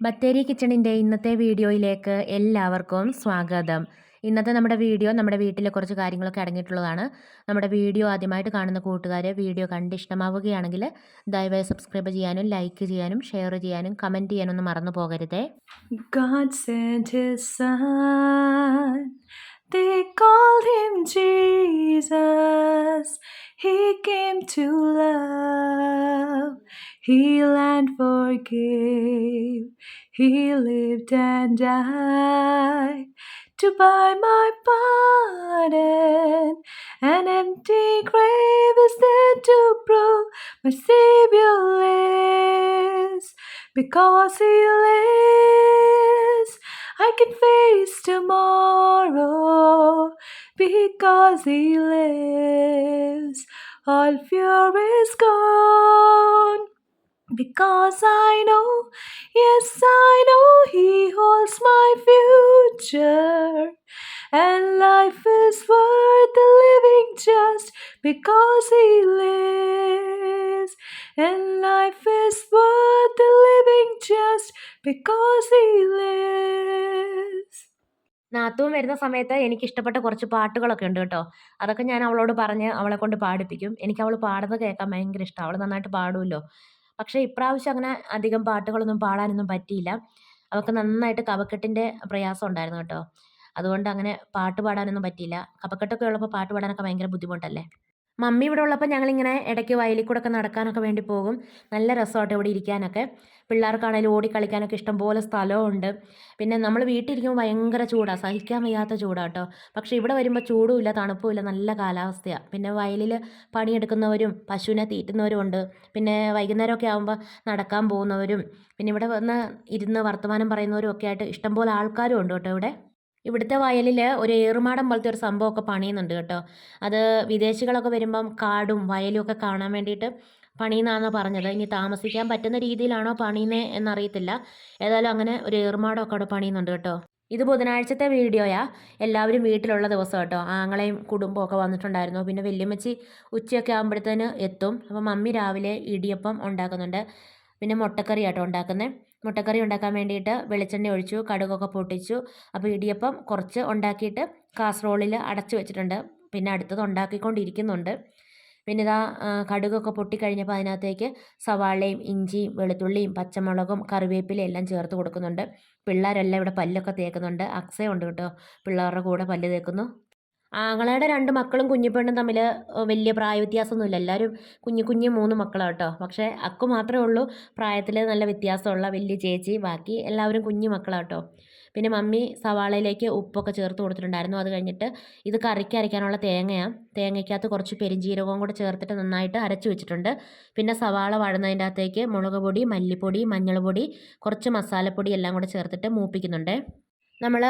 ബത്തേരി കിച്ചണിൻ്റെ ഇന്നത്തെ വീഡിയോയിലേക്ക് എല്ലാവർക്കും സ്വാഗതം. ഇന്നത്തെ നമ്മുടെ വീഡിയോ നമ്മുടെ വീട്ടിലെ കുറച്ച് കാര്യങ്ങളൊക്കെ അടങ്ങിയിട്ടുള്ളതാണ്. നമ്മുടെ വീഡിയോ ആദ്യമായിട്ട് കാണുന്ന കൂട്ടുകാർ വീഡിയോ കണ്ട് ഇഷ്ടമാവുകയാണെങ്കിൽ ദയവായി സബ്സ്ക്രൈബ് ചെയ്യാനും ലൈക്ക് ചെയ്യാനും ഷെയർ ചെയ്യാനും കമൻറ്റ് ചെയ്യാനൊന്നും മറന്നു പോകരുതേ. God sent his son, they called him Jesus. He came to love, heal and forgive. He lived and died to buy my pardon. An empty grave is there to prove my Savior lives. Because he lives, I can face tomorrow. Because he lives, all fear is gone. Because I know, yes, I know he holds my future. And life is worth the living just because he lives. And life is worth the living just because he lives. നാത്തൂൻ വരുന്ന സമയത്ത് എനിക്കിഷ്ടപ്പെട്ട കുറച്ച് പാട്ടുകളൊക്കെ ഉണ്ട് കേട്ടോ. അതൊക്കെ ഞാൻ അവളോട് പറഞ്ഞ് അവളെ കൊണ്ട് പാടിപ്പിക്കും. എനിക്ക് അവൾ പാടുന്നത് കേൾക്കാൻ ഭയങ്കര ഇഷ്ടമാണ്. അവൾ നന്നായിട്ട് പാടുമല്ലോ. പക്ഷേ ഇപ്രാവശ്യം അങ്ങനെ അധികം പാട്ടുകളൊന്നും പാടാനൊന്നും പറ്റിയില്ല. അവൾക്ക് നന്നായിട്ട് കഫക്കെട്ടിൻ്റെ പ്രയാസം ഉണ്ടായിരുന്നു കേട്ടോ. അതുകൊണ്ട് അങ്ങനെ പാട്ട് പാടാനൊന്നും പറ്റിയില്ല. കഫക്കെട്ടൊക്കെ ഉള്ളപ്പോൾ പാട്ട് പാടാനൊക്കെ ഭയങ്കര ബുദ്ധിമുട്ടല്ലേ. മമ്മി ഇവിടെ ഉള്ളപ്പോൾ ഞങ്ങളിങ്ങനെ ഇടയ്ക്ക് വയലിൽ കൂടെയൊക്കെ നടക്കാനൊക്കെ വേണ്ടി പോകും. നല്ല രസമാട്ടോ ഇവിടെ ഇരിക്കാനൊക്കെ. പിള്ളേർക്കാണെങ്കിലും ഓടിക്കളിക്കാനൊക്കെ ഇഷ്ടംപോലെ സ്ഥലമുണ്ട്. പിന്നെ നമ്മൾ വീട്ടിലിരിക്കുമ്പോൾ ഭയങ്കര ചൂടാണ്, സഹിക്കാൻ വയ്യാത്ത ചൂടാട്ടോ. പക്ഷേ ഇവിടെ വരുമ്പോൾ ചൂടുമില്ല തണുപ്പുമില്ല, നല്ല കാലാവസ്ഥയാണ്. പിന്നെ വയലിൽ പണിയെടുക്കുന്നവരും പശുവിനെ തീറ്റുന്നവരും ഉണ്ട്. പിന്നെ വൈകുന്നേരമൊക്കെ ആകുമ്പോൾ നടക്കാൻ പോകുന്നവരും പിന്നെ ഇവിടെ വന്ന് ഇരുന്ന് വർത്തമാനം പറയുന്നവരും ഒക്കെ ആയിട്ട് ഇഷ്ടംപോലെ ആൾക്കാരും ഉണ്ട് കേട്ടോ ഇവിടെ. ഇവിടുത്തെ വയലിൽ ഒരു ഏറുമാടം പോലത്തെ ഒരു സംഭവമൊക്കെ പണിയുന്നുണ്ട് കേട്ടോ. അത് വിദേശികളൊക്കെ വരുമ്പം കാടും വയലും ഒക്കെ കാണാൻ വേണ്ടിയിട്ട് പണിയുന്നതാണെന്ന് പറഞ്ഞത്. ഇനി താമസിക്കാൻ പറ്റുന്ന രീതിയിലാണോ പണിയുന്നത് എന്നറിയത്തില്ല. ഏതായാലും അങ്ങനെ ഒരു ഏറുമാടമൊക്കെ അവിടെ പണിയുന്നുണ്ട് കേട്ടോ. ഇത് ബുധനാഴ്ചത്തെ വീഡിയോയാ. എല്ലാവരും വീട്ടിലുള്ള ദിവസം കേട്ടോ. ആങ്ങളെയും കുടുംബമൊക്കെ വന്നിട്ടുണ്ടായിരുന്നു. പിന്നെ വല്യമ്മച്ചി ഉച്ചയൊക്കെ ആകുമ്പോഴത്തേന് എത്തും. അപ്പോൾ മമ്മി രാവിലെ ഇടിയപ്പം ഉണ്ടാക്കുന്നുണ്ട്. പിന്നെ മുട്ടക്കറി ആട്ടോ ഉണ്ടാക്കുന്നത്. മുട്ടക്കറി ഉണ്ടാക്കാൻ വേണ്ടിയിട്ട് വെളിച്ചെണ്ണ ഒഴിച്ചു, കടുകൊക്കെ പൊട്ടിച്ചു. അപ്പോൾ ഇടിയപ്പം കുറച്ച് ഉണ്ടാക്കിയിട്ട് കാസറോളിൽ അടച്ചു വെച്ചിട്ടുണ്ട്. പിന്നെ അടുത്തത് ഉണ്ടാക്കിക്കൊണ്ടിരിക്കുന്നുണ്ട്. പിന്നെ ഇതാ കടുകൊക്കെ പൊട്ടിക്കഴിഞ്ഞപ്പോൾ അതിനകത്തേക്ക് സവാളയും ഇഞ്ചിയും വെളുത്തുള്ളിയും പച്ചമുളകും കറിവേപ്പിലയും എല്ലാം ചേർത്ത് കൊടുക്കുന്നുണ്ട്. പിള്ളേരെല്ലാം ഇവിടെ പല്ലൊക്കെ തേക്കുന്നുണ്ട്. അക്സയുണ്ട് കേട്ടോ, പിള്ളേരുടെ കൂടെ പല്ല് തേക്കുന്നു. ആങ്ങളയുടെ 2 മക്കളും കുഞ്ഞിപ്പെണ്ണും തമ്മിൽ വലിയ പ്രായവ്യത്യാസമൊന്നുമില്ല. എല്ലാവരും കുഞ്ഞു കുഞ്ഞു 3 മക്കളാണ് കേട്ടോ. പക്ഷേ അക്കു മാത്രമേ ഉള്ളൂ പ്രായത്തിൽ നല്ല വ്യത്യാസമുള്ള വലിയ ചേച്ചി. ബാക്കി എല്ലാവരും കുഞ്ഞു മക്കളാണ് കേട്ടോ. പിന്നെ മമ്മി സവാളയിലേക്ക് ഉപ്പൊക്കെ ചേർത്ത് കൊടുത്തിട്ടുണ്ടായിരുന്നു. അത് കഴിഞ്ഞിട്ട് ഇത് കറിക്ക് അരയ്ക്കാനുള്ള തേങ്ങയാണ്. തേങ്ങയ്ക്കകത്ത് കുറച്ച് പെരിഞ്ജീരകവും കൂടെ ചേർത്തിട്ട് നന്നായിട്ട് അരച്ച് വെച്ചിട്ടുണ്ട്. പിന്നെ സവാള വഴന്നതിൻ്റെ അകത്തേക്ക് മുളക് പൊടി, മല്ലിപ്പൊടി, മഞ്ഞൾ പൊടി, കുറച്ച് മസാലപ്പൊടി എല്ലാം കൂടെ ചേർത്തിട്ട് മൂപ്പിക്കുന്നുണ്ട്. നമ്മൾ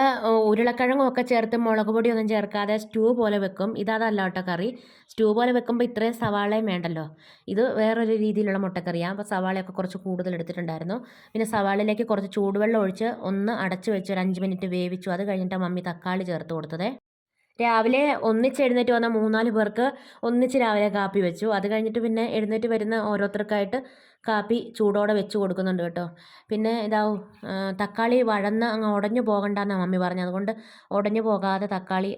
ഉരുളക്കിഴങ്ങും ഒക്കെ ചേർത്ത് മുളക് പൊടിയൊന്നും ചേർക്കാതെ സ്റ്റൂ പോലെ വെക്കും. ഇതല്ല കേട്ടോ കറി. സ്റ്റൂ പോലെ വെക്കുമ്പോൾ ഇത്രയും സവാളയും വേണ്ടല്ലോ. ഇത് വേറൊരു രീതിയിലുള്ള മുട്ടക്കറിയാണ്. അപ്പോൾ സവാളയൊക്കെ കുറച്ച് കൂടുതൽ എടുത്തിട്ടുണ്ടായിരുന്നു. പിന്നെ സവാളയിലേക്ക് കുറച്ച് ചൂടുവെള്ളം ഒഴിച്ച് ഒന്ന് അടച്ച് വെച്ച് ഒരു 5 മിനിറ്റ് വേവിച്ചു. അത് കഴിഞ്ഞിട്ടാണ് മമ്മി തക്കാളി ചേർത്ത് കൊടുത്തത്. രാവിലെ ഒന്നിച്ച് എഴുന്നേറ്റ് വന്ന 3-4 പേർക്ക് ഒന്നിച്ച് രാവിലെ കാപ്പി വെച്ചു. അത് കഴിഞ്ഞിട്ട് പിന്നെ എഴുന്നേറ്റ് വരുന്ന ഓരോരുത്തർക്കായിട്ട് കാപ്പി ചൂടോടെ വെച്ച് കൊടുക്കുന്നുണ്ട് കേട്ടോ. പിന്നെ തക്കാളി വഴന്ന് അങ്ങ് ഉടഞ്ഞു പോകണ്ടെന്നാണ് മമ്മി പറഞ്ഞത്. അതുകൊണ്ട് ഉടഞ്ഞു പോകാതെ തക്കാളി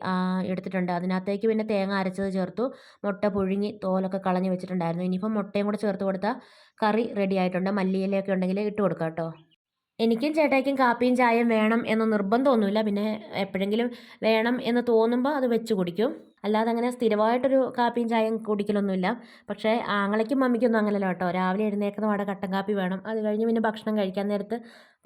എടുത്തിട്ടുണ്ട്. അതിനകത്തേക്ക് പിന്നെ തേങ്ങ അരച്ചത് ചേർത്തു. മുട്ട പുഴുങ്ങി തോലൊക്കെ കളഞ്ഞ് വെച്ചിട്ടുണ്ടായിരുന്നു. ഇനിയിപ്പം മുട്ടയും കൂടെ ചേർത്ത് കൊടുത്താൽ കറി റെഡി ആയിട്ടുണ്ട്. മല്ലിയിലയൊക്കെ ഉണ്ടെങ്കിൽ ഇട്ട് കൊടുക്കാം കേട്ടോ. എനിക്കും ചേട്ടായിക്കും കാപ്പിയും ചായയും വേണം എന്ന് നിർബന്ധമൊന്നുമില്ല. പിന്നെ എപ്പോഴെങ്കിലും വേണം എന്ന് തോന്നുമ്പോൾ അത് വെച്ച് കുടിക്കും. അല്ലാതെ അങ്ങനെ സ്ഥിരമായിട്ടൊരു കാപ്പിയും ചായയും കുടിക്കലൊന്നുമില്ല. പക്ഷേ ആങ്ങളയ്ക്കും മമ്മിക്കൊന്നും അങ്ങനെയല്ല കേട്ടോ. രാവിലെ എഴുന്നേൽക്കുന്ന പാടെ കട്ടൻ കാപ്പി വേണം. അത് കഴിഞ്ഞ് പിന്നെ ഭക്ഷണം കഴിക്കാൻ നേരത്ത്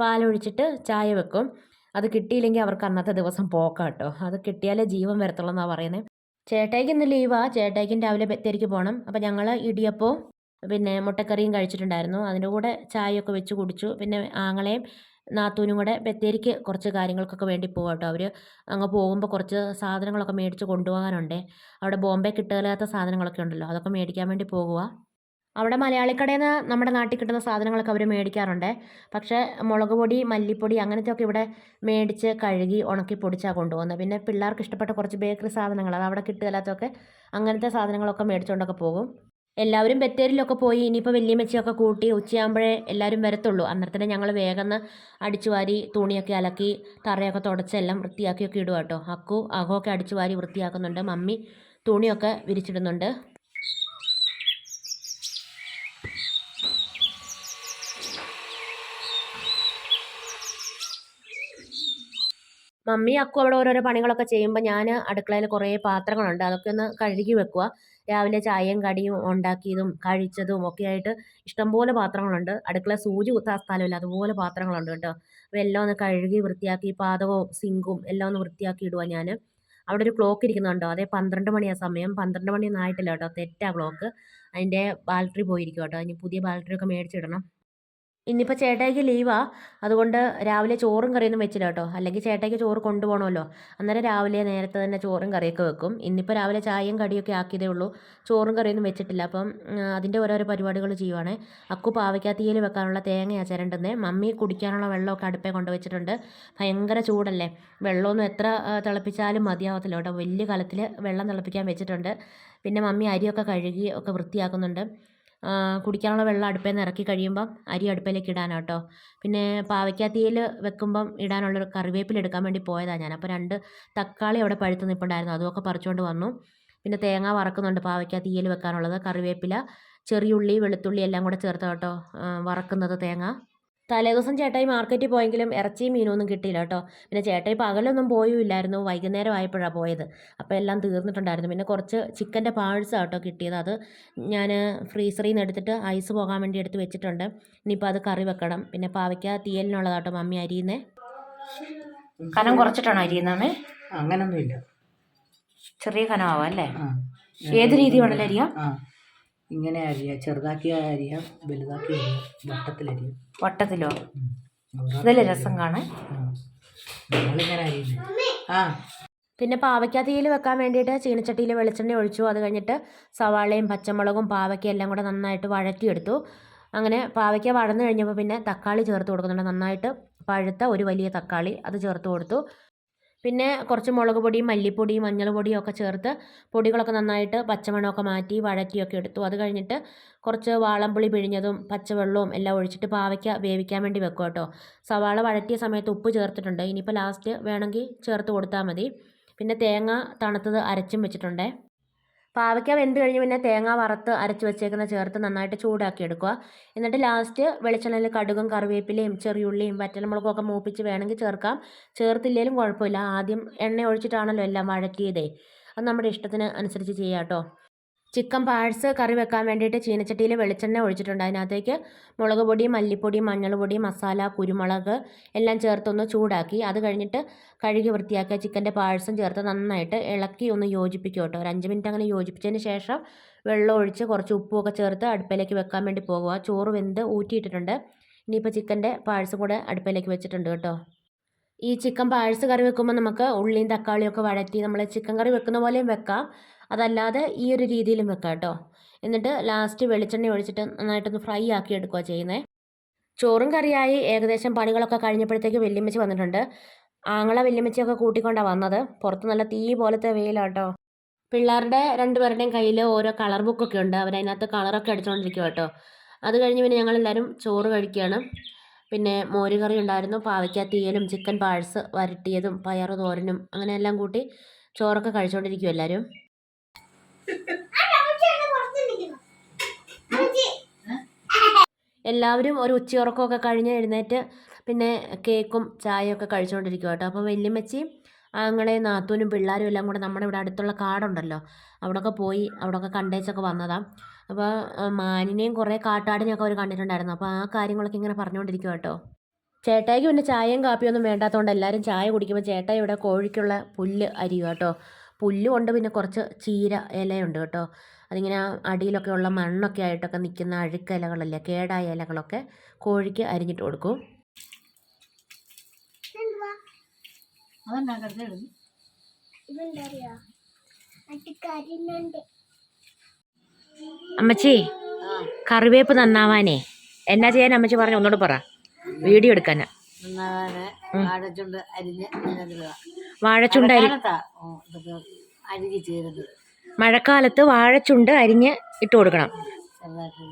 പാലൊഴിച്ചിട്ട് ചായ വെക്കും. അത് കിട്ടിയില്ലെങ്കിൽ അവർക്ക് അന്നത്തെ ദിവസം പോക്കാം കേട്ടോ. അത് കിട്ടിയാലേ ജീവൻ വരത്തുള്ളൂ എന്നാണ് പറയുന്നത്. ചേട്ടായിക്ക് ഇന്ന് ലീവാണ്. ചേട്ടായിക്കും രാവിലെ ബത്തേരിക്ക് പോകണം. അപ്പോൾ ഞങ്ങൾ ഇടിയപ്പവും പിന്നെ മുട്ടക്കറിയും കഴിച്ചിട്ടുണ്ടായിരുന്നു. അതിൻ്റെ കൂടെ ചായയൊക്കെ വെച്ച് കുടിച്ചു. പിന്നെ ആങ്ങളെയും നാത്തൂനും കൂടെ ബത്തേരിക്ക് കുറച്ച് കാര്യങ്ങൾക്കൊക്കെ വേണ്ടി പോകും കേട്ടോ. അവർ അങ്ങ് പോകുമ്പോൾ കുറച്ച് സാധനങ്ങളൊക്കെ മേടിച്ച് കൊണ്ടുപോകാനുണ്ട്. അവിടെ ബോംബെ കിട്ടാത്ത സാധനങ്ങളൊക്കെ ഉണ്ടല്ലോ, അതൊക്കെ മേടിക്കാൻ വേണ്ടി പോകുക. അവിടെ മലയാളിക്കടയിൽ നിന്ന് നമ്മുടെ നാട്ടിൽ കിട്ടുന്ന സാധനങ്ങളൊക്കെ അവർ മേടിക്കാറുണ്ട്. പക്ഷേ മുളക് പൊടി, മല്ലിപ്പൊടി അങ്ങനത്തെയൊക്കെ ഇവിടെ മേടിച്ച് കഴുകി ഉണക്കി പൊടിച്ചാണ് കൊണ്ടുപോകുന്നത്. പിന്നെ പിള്ളേർക്ക് ഇഷ്ടപ്പെട്ട കുറച്ച് ബേക്കറി സാധനങ്ങൾ അത് അവിടെ കിട്ടുകയില്ലാത്തതൊക്കെ അങ്ങനത്തെ സാധനങ്ങളൊക്കെ മേടിച്ചുകൊണ്ടൊക്കെ പോകും. എല്ലാവരും ബത്തേരിയിലൊക്കെ പോയി ഇനിയിപ്പോൾ വല്യമ്മച്ചിയൊക്കെ കൂട്ടി ഉച്ചയാകുമ്പോഴേ എല്ലാവരും വരത്തുള്ളൂ. അന്നേരത്തിന് ഞങ്ങൾ വേഗം അടിച്ചു വാരി തുണിയൊക്കെ അലക്കി തറയൊക്കെ തുടച്ചെല്ലാം വൃത്തിയാക്കിയൊക്കെ ഇടുക കേട്ടോ. അക്കു അകമൊക്കെ അടിച്ചു വാരി വൃത്തിയാക്കുന്നുണ്ട്. മമ്മി തുണിയൊക്കെ വിരിച്ചിടുന്നുണ്ട്. മമ്മി അക്കു അവിടെ ഓരോരോ പണികളൊക്കെ ചെയ്യുമ്പോൾ ഞാൻ അടുക്കളയിൽ കുറേ പാത്രങ്ങളുണ്ട്, അതൊക്കെ ഒന്ന് കഴുകി വെക്കുക. രാവിലെ ചായയും കടിയും ഉണ്ടാക്കിയതും കഴിച്ചതും ഒക്കെ ആയിട്ട് ഇഷ്ടംപോലെ പാത്രങ്ങളുണ്ട്. അടുക്കള സൂചി കുത്താൻ സ്ഥലമില്ല, അതുപോലെ പാത്രങ്ങളുണ്ട് കേട്ടോ. അപ്പോൾ എല്ലാം ഒന്ന് കഴുകി വൃത്തിയാക്കി പാദവും സിങ്കും എല്ലാം ഒന്ന് വൃത്തിയാക്കി ഇടുക ഞാൻ. അവിടെ ഒരു ക്ലോക്ക് ഇരിക്കുന്നുണ്ടോ, അതേ 12 മണിയാണ് സമയം. 12 മണിയൊന്നും ആയിട്ടില്ല കേട്ടോ, തെറ്റാ ക്ലോക്ക്. അതിൻ്റെ ബാറ്ററി പോയിരിക്കും കേട്ടോ. ഇനി പുതിയ ബാറ്ററി ഒക്കെ മേടിച്ചിടണം. ഇന്നിപ്പോൾ ചേട്ടായിക്ക് ലീവാ, അതുകൊണ്ട് രാവിലെ ചോറും കറിയൊന്നും വെച്ചില്ല കേട്ടോ. അല്ലെങ്കിൽ ചേട്ടായിക്ക് ചോറ് കൊണ്ടുപോകണമല്ലോ, അന്നേരം രാവിലെ നേരത്തെ തന്നെ ചോറും കറിയൊക്കെ വെക്കും. ഇന്നിപ്പോൾ രാവിലെ ചായയും കടിയൊക്കെ ആക്കിയതേ ഉള്ളൂ, ചോറും കറിയൊന്നും വെച്ചിട്ടില്ല. അപ്പം അതിൻ്റെ ഓരോരോ പരിപാടികൾ ചെയ്യുവാണ്. അക്കു പാവയ്ക്കാത്തീയിൽ വെക്കാനുള്ള തേങ്ങയാണ് ചിരണ്ടുന്നത്. മമ്മി കുടിക്കാനുള്ള വെള്ളമൊക്കെ അടുപ്പേ കൊണ്ടുവച്ചിട്ടുണ്ട്. ഭയങ്കര ചൂടല്ലേ, വെള്ളമൊന്നും എത്ര തിളപ്പിച്ചാലും മതിയാവത്തില്ല കേട്ടോ. വലിയ കലത്തിൽ വെള്ളം തിളപ്പിക്കാൻ വെച്ചിട്ടുണ്ട്. പിന്നെ മമ്മി അരിയൊക്കെ കഴുകി ഒക്കെ വൃത്തിയാക്കുന്നുണ്ട്. കുടിക്കാനുള്ള വെള്ളം അടുപ്പേൽ നിന്ന് ഇറക്കി കഴിയുമ്പം അരി അടുപ്പേലേക്ക് ഇടാനാണ് കേട്ടോ. പിന്നെ പാവയ്ക്കാത്തീയിൽ വെക്കുമ്പം ഇടാനുള്ളൊരു കറിവേപ്പില എടുക്കാൻ വേണ്ടി പോയതാണ് ഞാൻ. അപ്പോൾ 2 തക്കാളി അവിടെ പഴുത്ത് നിൽപ്പുണ്ടായിരുന്നു, അതുമൊക്കെ പറിച്ചുകൊണ്ട് വന്നു. പിന്നെ തേങ്ങ വറക്കുന്നുണ്ട് പാവയ്ക്കാത്തീയിൽ വെക്കാനുള്ളത്. കറിവേപ്പില, ചെറിയുള്ളി, വെളുത്തുള്ളി എല്ലാം കൂടെ ചേർത്ത് കേട്ടോ വറക്കുന്നത് തേങ്ങ. തലേദിവസം ചേട്ടായി മാർക്കറ്റിൽ പോയെങ്കിലും ഇറച്ചിയും മീനൊന്നും കിട്ടിയില്ല കേട്ടോ. പിന്നെ ചേട്ടായി പകലൊന്നും പോയുമില്ലായിരുന്നു, വൈകുന്നേരം ആയപ്പോഴാണ് പോയത്. അപ്പോൾ എല്ലാം തീർന്നിട്ടുണ്ടായിരുന്നു. പിന്നെ കുറച്ച് ചിക്കൻ്റെ പാഴ്സാണ് കേട്ടോ കിട്ടിയത്. അത് ഞാൻ ഫ്രീസറിൽ നിന്ന് എടുത്തിട്ട് ഐസ് പോകാൻ വേണ്ടി എടുത്ത് വെച്ചിട്ടുണ്ട്. ഇനിയിപ്പോൾ അത് കറി വെക്കണം. പിന്നെ പാവയ്ക്ക തീയലിനുള്ളതാട്ടോ മമ്മി അരിയുന്നേ. കനം കുറച്ചിട്ടാണോ അരിയുന്നേ? അങ്ങനൊന്നുമില്ല, ചെറിയ കനമാവാം അല്ലേ? ഏത് രീതി വേണമല്ലോ അരിയാം? ഇങ്ങനെ അരിയാം, ചെറുതാക്കി അരിയാം, വലുതാക്കി അരിയാം, വട്ടത്തിലരിയാം. വട്ടത്തിലോ? അതല്ലേ രസം കാണാൻ. നമ്മളിങ്ങനെ അരിയുന്നത്. പിന്നെ പാവയ്ക്കാത്തീയിൽ വെക്കാൻ വേണ്ടിയിട്ട് ചീനച്ചട്ടിയിൽ വെളിച്ചെണ്ണ ഒഴിച്ചു. അത് കഴിഞ്ഞിട്ട് സവാളയും പച്ചമുളകും പാവയ്ക്കയും എല്ലാം കൂടെ നന്നായിട്ട് വഴറ്റിയെടുത്തു. അങ്ങനെ പാവയ്ക്ക വഴന്നു കഴിഞ്ഞപ്പോൾ പിന്നെ തക്കാളി ചേർത്ത് കൊടുക്കുന്നുണ്ട്. നന്നായിട്ട് പഴുത്ത ഒരു വലിയ തക്കാളി അത് ചേർത്ത് കൊടുത്തു. പിന്നെ കുറച്ച് മുളക് പൊടിയും മല്ലിപ്പൊടിയും മഞ്ഞൾ പൊടിയും ഒക്കെ ചേർത്ത് പൊടികളൊക്കെ നന്നായിട്ട് പച്ചമണമൊക്കെ മാറ്റി വഴറ്റിയൊക്കെ എടുത്തു. അത് കഴിഞ്ഞിട്ട് കുറച്ച് വാളംപുളി പിഴിഞ്ഞതും പച്ചവെള്ളവും എല്ലാം ഒഴിച്ചിട്ട് പാവയ്ക്ക വേവിക്കാൻ വേണ്ടി വെക്കും കേട്ടോ. സവാള വഴറ്റിയ സമയത്ത് ഉപ്പ് ചേർത്തിട്ടുണ്ട്, ഇനിയിപ്പോൾ ലാസ്റ്റ് വേണമെങ്കിൽ ചേർത്ത് കൊടുത്താൽ മതി. പിന്നെ തേങ്ങ തണുത്തത് അരച്ചും വെച്ചിട്ടുണ്ട്. പാവയ്ക്ക വെന്ത് കഴിഞ്ഞ് പിന്നെ തേങ്ങ വറുത്ത് അരച്ച് വെച്ചേക്കുന്ന ചേർത്ത് നന്നായിട്ട് ചൂടാക്കി എടുക്കുക. എന്നിട്ട് ലാസ്റ്റ് വെളിച്ചെണ്ണയിൽ കടുകും കറിവേപ്പിലയും ചെറിയുള്ളിയും വറ്റൽമുളകും ഒക്കെ മൂപ്പിച്ച് വേണമെങ്കിൽ ചേർക്കാം, ചേർത്തില്ലെങ്കിലും കുഴപ്പമില്ല. ആദ്യം എണ്ണ ഒഴിച്ചിട്ടാണല്ലോ എല്ലാം വഴറ്റിയതേ. അത് നമ്മുടെ ഇഷ്ടത്തിന് അനുസരിച്ച് ചെയ്യാം കേട്ടോ. ചിക്കൻ പാഴ്സ് കറി വെക്കാൻ വേണ്ടിയിട്ട് ചീനച്ചട്ടിയിൽ വെളിച്ചെണ്ണ ഒഴിച്ചിട്ടുണ്ട്. അതിനകത്തേക്ക് മുളക് പൊടി, മല്ലിപ്പൊടി, മഞ്ഞൾ പൊടി, മസാല, കുരുമുളക് എല്ലാം ചേർത്തൊന്ന് ചൂടാക്കി അത് കഴിഞ്ഞിട്ട് കഴുകി വൃത്തിയാക്കിയ ചിക്കൻ്റെ പാഴ്സും ചേർത്ത് നന്നായിട്ട് ഇളക്കി ഒന്ന് യോജിപ്പിക്കും കേട്ടോ. ഒരു 5 മിനിറ്റ് അങ്ങനെ യോജിപ്പിച്ചതിന് ശേഷം വെള്ളം ഒഴിച്ച് കുറച്ച് ഉപ്പുമൊക്കെ ചേർത്ത് അടുപ്പിലേക്ക് വെക്കാൻ വേണ്ടി പോകുക. ചോറ് വെന്ത് ഊറ്റിയിട്ടിട്ടുണ്ട്. ഇനിയിപ്പോൾ ചിക്കൻ്റെ പാഴ്സും കൂടെ അടുപ്പിലേക്ക് വെച്ചിട്ടുണ്ട് കേട്ടോ. ഈ ചിക്കൻ പാഴ്സ് കറി വെക്കുമ്പോൾ നമുക്ക് ഉള്ളിയും തക്കാളിയും ഒക്കെ വഴറ്റി നമ്മൾ ചിക്കൻ കറി വെക്കുന്ന പോലെയും വെക്കാം, അതല്ലാതെ ഈ ഒരു രീതിയിലും വെക്കാം കേട്ടോ. എന്നിട്ട് ലാസ്റ്റ് വെളിച്ചെണ്ണ ഒഴിച്ചിട്ട് നന്നായിട്ടൊന്ന് ഫ്രൈ ആക്കി എടുക്കുക ചെയ്യുന്നത്. ചോറും കറിയായി ഏകദേശം പണികളൊക്കെ കഴിഞ്ഞപ്പോഴത്തേക്ക് വല്യമ്മച്ചി വന്നിട്ടുണ്ട്. ആങ്ങളെ വല്യമ്മച്ചിയൊക്കെ കൂട്ടിക്കൊണ്ടാണ് വന്നത്. പുറത്ത് നല്ല തീ പോലത്തെ വെയിലാട്ടോ. പിള്ളേരുടെ 2 പേരുടെയും കയ്യിൽ ഓരോ കളർ ബുക്കൊക്കെ ഉണ്ട്, അവരതിനകത്ത് കളറൊക്കെ അടിച്ചുകൊണ്ടിരിക്കുക കേട്ടോ. അത് കഴിഞ്ഞ് പിന്നെ ഞങ്ങളെല്ലാവരും ചോറ് കഴിക്കുകയാണ്. പിന്നെ മോരുകറി ഉണ്ടായിരുന്നു, പാവയ്ക്ക തീയലും ചിക്കൻ പാഴ്സ് വരട്ടിയതും പയറ് തോരനും അങ്ങനെ എല്ലാം കൂട്ടി ചോറൊക്കെ കഴിച്ചുകൊണ്ടിരിക്കും എല്ലാവരും. എല്ലാവരും ഒരു ഉച്ചയുറക്കമൊക്കെ കഴിഞ്ഞ് എഴുന്നേറ്റ് പിന്നെ കേക്കും ചായയൊക്കെ കഴിച്ചുകൊണ്ടിരിക്കും കേട്ടോ. അപ്പോൾ വല്യമ്മച്ചിയും ആങ്ങളെ നാത്തൂനും പിള്ളേരും എല്ലാം കൂടെ നമ്മുടെ ഇവിടെ അടുത്തുള്ള കാടുണ്ടല്ലോ, അവിടെയൊക്കെ പോയി അവിടെയൊക്കെ കണ്ടേച്ചൊക്കെ വന്നതാണ്. അപ്പോൾ മാനിനെയും കുറേ കാട്ടാടിനെയൊക്കെ അവർ കണ്ടിട്ടുണ്ടായിരുന്നു. അപ്പോൾ ആ കാര്യങ്ങളൊക്കെ ഇങ്ങനെ പറഞ്ഞുകൊണ്ടിരിക്കും കേട്ടോ. ചേട്ടായിക്ക് പിന്നെ ചായയും കാപ്പിയൊന്നും വേണ്ടാത്തതുകൊണ്ട് എല്ലാവരും ചായ കുടിക്കുമ്പോൾ ചേട്ടായി ഇവിടെ കോഴിക്കുള്ള പുല്ല് അരിയും കേട്ടോ. പുല്ല് കൊണ്ട് പിന്നെ കുറച്ച് ചീര ഇലയുണ്ട് കേട്ടോ. അതിങ്ങനെ അടിയിലൊക്കെ ഉള്ള മണ്ണൊക്കെ ആയിട്ടൊക്കെ നിൽക്കുന്ന അഴുക്ക ഇലകളല്ലേ, കേടായ ഇലകളൊക്കെ കോഴിക്ക് അരിഞ്ഞിട്ട് കൊടുക്കും. അമ്മച്ചി കറിവേപ്പ് നന്നാവാനേ എന്നാ ചെയ്യാൻ അമ്മച്ചി പറഞ്ഞു, ഒന്നുകൂടെ പറ. വീഡിയോ എടുക്കാനാ. വാഴച്ചുണ്ട് അരിഞ്ഞ് വാഴച്ചുണ്ട് അരിഞ്ഞ് ചേരുന്നത് മഴക്കാലത്ത് വാഴച്ചുണ്ട് അരിഞ്ഞ് ഇട്ട് കൊടുക്കണം. ചെറുതായിട്ട്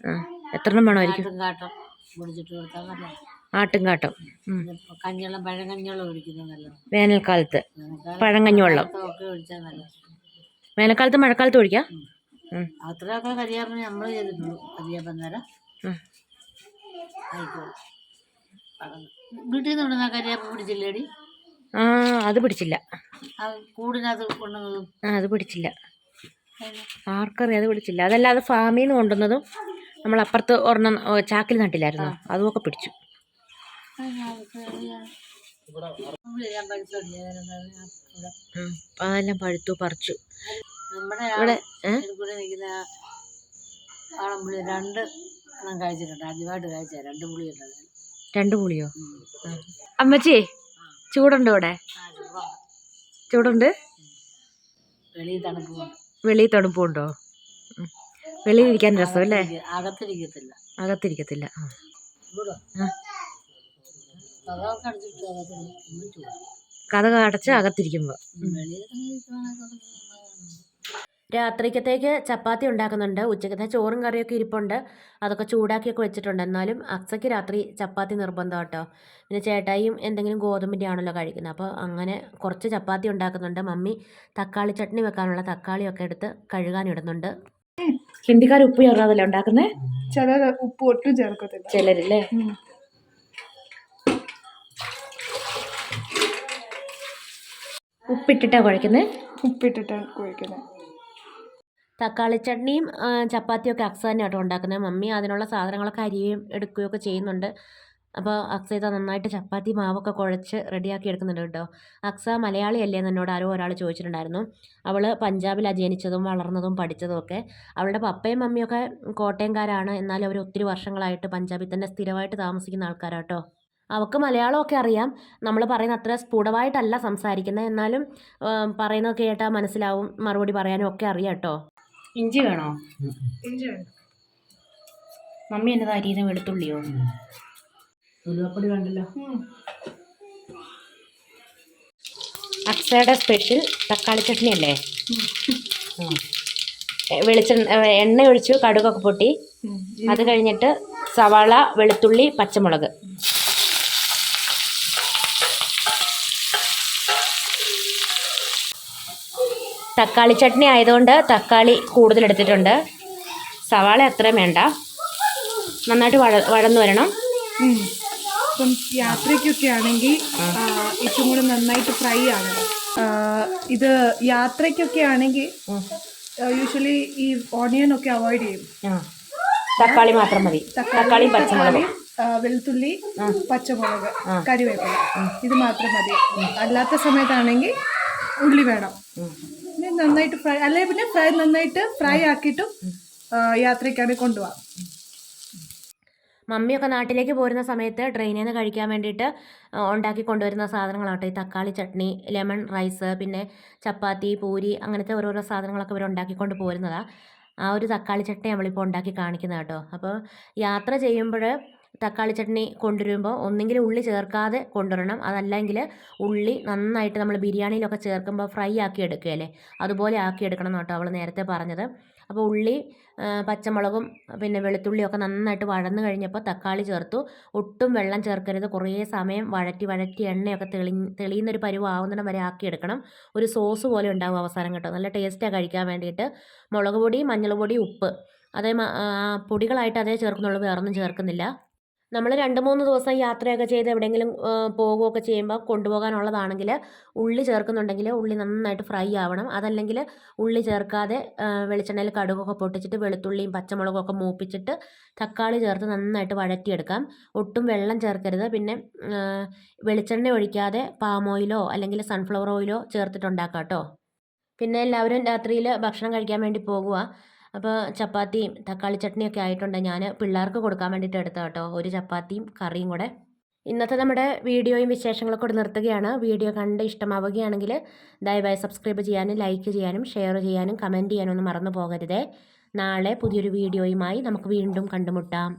ആ, എത്രണ്ണം വേണമായിരിക്കും? കാട്ടും പൊടിച്ചിട്ട് കൊടുത്താൽ നല്ലത്. ആട്ടുംകാട്ടം. ഇതിപ്പോ കഞ്ഞിവെള്ളം പഴങ്കഞ്ഞിവെള്ളം ഒഴിക്കുന്നത് നല്ലത്. വേനൽക്കാലത്ത് പഴങ്കഞ്ഞിവെള്ളം. ഒക്കെ ഒഴിച്ചാൽ നല്ലത്. വേനൽക്കാലത്ത് മഴക്കാലത്ത് ഒഴിക്കാം. അത്രയൊക്കെ കരിയാപ്പം നമ്മൾ ചെയ്തിട്ടുള്ളൂ. കരിയാപ്പം നേരം ആയിക്കോളും. വീട്ടിൽ നിന്ന് കൊണ്ടുവന്ന കരിയാപ്പം പിടിച്ചില്ലേടി? ആ, അത് പിടിച്ചില്ല. ആ കൂടിനകത്ത് കൊണ്ടുവന്നതും അത് പിടിച്ചില്ല. ആർക്കറിയാം, അത് പിടിച്ചില്ല. അതല്ലാതെ ഫാമിൽ നിന്ന് കൊണ്ടുവന്നതും നമ്മൾ അപ്പുറത്ത് ഒരെണ്ണം ചാക്കിൽ നട്ടില്ലായിരുന്നു, അതുമൊക്കെ പിടിച്ചു. അതെല്ലാം പഴുത്തു പറിച്ചു. നമ്മുടെ ഇവിടെ കൂടെ നിൽക്കുന്ന ആളമ്പുളി 2 എണ്ണം കഴിച്ചിട്ടുണ്ട്. ആദ്യമായിട്ട് കഴിച്ച 2 പുളി ഉണ്ടത്. 2 പുളിയോ? അമ്മച്ചി, ചൂടുണ്ടോ ഇവിടെ? ചൂടുണ്ട്. വെളിയിൽ തണുപ്പുണ്ടോ? വെളിയിൽ ഇരിക്കാൻ രസമല്ലേ? അകത്തിരിക്കത്തില്ല. കഥ അടച്ച് അകത്തിരിക്കുമ്പോൾ. രാത്രിക്കത്തേക്ക് ചപ്പാത്തി ഉണ്ടാക്കുന്നുണ്ട്. ഉച്ചക്കത്തെ ചോറും കറിയൊക്കെ ഇരിപ്പുണ്ട്. അതൊക്കെ ചൂടാക്കിയൊക്കെ വെച്ചിട്ടുണ്ട്. എന്നാലും അക്സയ്ക്ക് രാത്രി ചപ്പാത്തി നിർബന്ധം കേട്ടോ. പിന്നെ ചേട്ടായിയും എന്തെങ്കിലും ഗോതമ്പിൻ്റെ ആണല്ലോ കഴിക്കുന്നത്. അപ്പോൾ അങ്ങനെ കുറച്ച് ചപ്പാത്തി ഉണ്ടാക്കുന്നുണ്ട്. മമ്മി തക്കാളി ചട്നി വെക്കാനുള്ള തക്കാളിയൊക്കെ എടുത്ത് കഴുകാനിടുന്നുണ്ട്. ഹിന്ദിക്കാർ ഉപ്പ് ചേർക്കാതല്ലേ ഉണ്ടാക്കുന്നത്? ചിലർ ഉപ്പ് ഒട്ടും ചേർക്കത്തില്ല. ചിലരില്ലേ? ഉപ്പിട്ടിട്ടാണ് കുഴക്കുന്നത്. ഉപ്പിട്ടിട്ടാണ് കുഴക്കുന്നത്. തക്കാളി ചട്നിയും ചപ്പാത്തിയൊക്കെ അക്സ തന്നെ കേട്ടോ ഉണ്ടാക്കുന്നത്. മമ്മി അതിനുള്ള സാധനങ്ങളൊക്കെ അരിയുകയും എടുക്കുകയൊക്കെ ചെയ്യുന്നുണ്ട്. അപ്പോൾ അക്സ നന്നായിട്ട് ചപ്പാത്തി മാവൊക്കെ കുഴച്ച് റെഡിയാക്കി എടുക്കുന്നുണ്ട് കേട്ടോ. അക്സ മലയാളിയല്ലേ എന്ന് എന്നോട് ആരോ ഒരാൾ ചോദിച്ചിട്ടുണ്ടായിരുന്നു. അവൾ പഞ്ചാബിലാണ് ജനിച്ചതും വളർന്നതും പഠിച്ചതും ഒക്കെ. അവളുടെ പപ്പയും മമ്മിയൊക്കെ കോട്ടയംകാരാണ്. എന്നാലും അവർ ഒത്തിരി വർഷങ്ങളായിട്ട് പഞ്ചാബിൽ തന്നെ സ്ഥിരമായിട്ട് താമസിക്കുന്ന ആൾക്കാരാട്ടോ. അവൾക്ക് മലയാളമൊക്കെ അറിയാം. നമ്മൾ പറയുന്ന അത്ര സ്ഫുടമായിട്ടല്ല സംസാരിക്കുന്നത്. എന്നാലും പറയുന്നത് കേട്ടാൽ മനസ്സിലാവും. മറുപടി പറയാനും ഒക്കെ അറിയാം കേട്ടോ. ഇഞ്ചി വേണോ? ഇഞ്ചി വേണം. മമ്മി എന്നതാ അരിയുന്ന? വെളുത്തുള്ളിയോ? ഉലുവപ്പൊടി വേണ്ടല്ലോ. അക്സയുടെ സ്പെഷ്യൽ തക്കാളി ചട്നി അല്ലേ? എണ്ണ ഒഴിച്ചു, കടുകൊക്കെ പൊട്ടി. അത് കഴിഞ്ഞിട്ട് സവാള, വെളുത്തുള്ളി, പച്ചമുളക്. തക്കാളി ചട്നി ആയതുകൊണ്ട് തക്കാളി കൂടുതൽ എടുത്തിട്ടുണ്ട്. സവാള അത്രയും വേണ്ട. നന്നായിട്ട് വഴന്നു വരണം. ഇപ്പം യാത്രയ്ക്കൊക്കെ ആണെങ്കിൽ ഇച്ചും കൂടെ നന്നായിട്ട് ഫ്രൈ ആകണം. ഇത് യാത്രയ്ക്കൊക്കെ ആണെങ്കിൽ യൂഷ്വലി ഈ ഓണിയൻ ഒക്കെ അവോയ്ഡ് ചെയ്യും. തക്കാളി മാത്രം മതി. തക്കാളി, പച്ചമുളക്, വെളുത്തുള്ളി, പച്ചമുളക്, കറിവേപ്പില, ഇത് മാത്രം മതി. അല്ലാത്ത സമയത്താണെങ്കിൽ ഉള്ളി വേണം. നന്നായിട്ട് ഫ്രൈ, അല്ലെങ്കിൽ പിന്നെ നന്നായിട്ട് ഫ്രൈ ആക്കിയിട്ടും യാത്രയ്ക്കാണെങ്കിൽ കൊണ്ടുപോകാം. മമ്മിയൊക്കെ നാട്ടിലേക്ക് പോരുന്ന സമയത്ത് ട്രെയിനിൽ നിന്ന് കഴിക്കാൻ വേണ്ടിയിട്ട് ഉണ്ടാക്കി കൊണ്ടുവരുന്ന സാധനങ്ങളാട്ടെ ഈ തക്കാളി ചട്നി, ലെമൺ റൈസ്, പിന്നെ ചപ്പാത്തി, പൂരി, അങ്ങനത്തെ ഓരോരോ സാധനങ്ങളൊക്കെ ഇവർ ഉണ്ടാക്കിക്കൊണ്ട് പോരുന്നതാണ്. ആ ഒരു തക്കാളി ചട്നി നമ്മളിപ്പോൾ ഉണ്ടാക്കി കാണിക്കുന്നത് കേട്ടോ. അപ്പോൾ യാത്ര ചെയ്യുമ്പോൾ തക്കാളി ചട്നി കൊണ്ടുവരുമ്പോൾ ഒന്നെങ്കിൽ ഉള്ളി ചേർക്കാതെ കൊണ്ടുവരണം. അതല്ലെങ്കിൽ ഉള്ളി നന്നായിട്ട് നമ്മൾ ബിരിയാണിയിലൊക്കെ ചേർക്കുമ്പോൾ ഫ്രൈ ആക്കി എടുക്കുകയല്ലേ, അതുപോലെ ആക്കി എടുക്കണം കേട്ടോ അവൾ നേരത്തെ പറഞ്ഞത്. അപ്പോൾ ഉള്ളി, പച്ചമുളകും പിന്നെ വെളുത്തുള്ളിയൊക്കെ നന്നായിട്ട് വഴന്നു കഴിഞ്ഞപ്പോൾ തക്കാളി ചേർത്തു. ഒട്ടും വെള്ളം ചേർക്കരുത്. കുറേ സമയം വഴറ്റി എണ്ണയൊക്കെ തെളിയുന്നൊരു പരുവാകുന്നിടം വരെ ആക്കിയെടുക്കണം. ഒരു സോസ് പോലെ ഉണ്ടാവും അവസാനം കേട്ടോ. നല്ല ടേസ്റ്റാണ് കഴിക്കാൻ വേണ്ടിയിട്ട്. മുളക് പൊടി, മഞ്ഞൾ പൊടി, ഉപ്പ്, അതേ പൊടികളായിട്ട് അതേ ചേർക്കുന്നുള്ളൂ, വേറൊന്നും ചേർക്കുന്നില്ല. നമ്മൾ 2-3 ദിവസം യാത്രയൊക്കെ ചെയ്ത് എവിടെയെങ്കിലും പോകുകയൊക്കെ ചെയ്യുമ്പോൾ കൊണ്ടുപോകാനുള്ളതാണെങ്കിൽ ഉള്ളി ചേർക്കുന്നുണ്ടെങ്കിൽ ഉള്ളി നന്നായിട്ട് ഫ്രൈ ആവണം. അതല്ലെങ്കിൽ ഉള്ളി ചേർക്കാതെ വെളിച്ചെണ്ണയിൽ കടുകൊക്കെ പൊട്ടിച്ചിട്ട് വെളുത്തുള്ളിയും പച്ചമുളകൊക്കെ മൂപ്പിച്ചിട്ട് തക്കാളി ചേർത്ത് നന്നായിട്ട് വഴറ്റിയെടുക്കാം. ഒട്ടും വെള്ളം ചേർക്കരുത്. പിന്നെ വെളിച്ചെണ്ണ ഒഴിക്കാതെ പാം ഓയിലോ അല്ലെങ്കിൽ സൺഫ്ലവർ ഓയിലോ ചേർത്തിട്ടുണ്ടാക്കാം കേട്ടോ. പിന്നെ എല്ലാവരും രാത്രിയിൽ ഭക്ഷണം കഴിക്കാൻ വേണ്ടി പോകുക. അപ്പോൾ ചപ്പാത്തിയും തക്കാളി ചട്നിയൊക്കെ ആയിട്ടുണ്ട്. ഞാൻ പിള്ളേർക്ക് കൊടുക്കാൻ വേണ്ടിയിട്ട് എടുത്തത് കേട്ടോ. ഒരു ചപ്പാത്തിയും കറിയും കൂടെ. ഇന്നത്തെ നമ്മുടെ വീഡിയോയും വിശേഷങ്ങളൊക്കെ കൂടെ നിർത്തുകയാണ്. വീഡിയോ കണ്ട് ഇഷ്ടമാവുകയാണെങ്കിൽ ദയവായി സബ്സ്ക്രൈബ് ചെയ്യാനും ലൈക്ക് ചെയ്യാനും ഷെയർ ചെയ്യാനും കമൻറ്റ് ചെയ്യാനും ഒന്നും മറന്നു പോകരുതേ. നാളെ പുതിയൊരു വീഡിയോയുമായി നമുക്ക് വീണ്ടും കണ്ടുമുട്ടാം.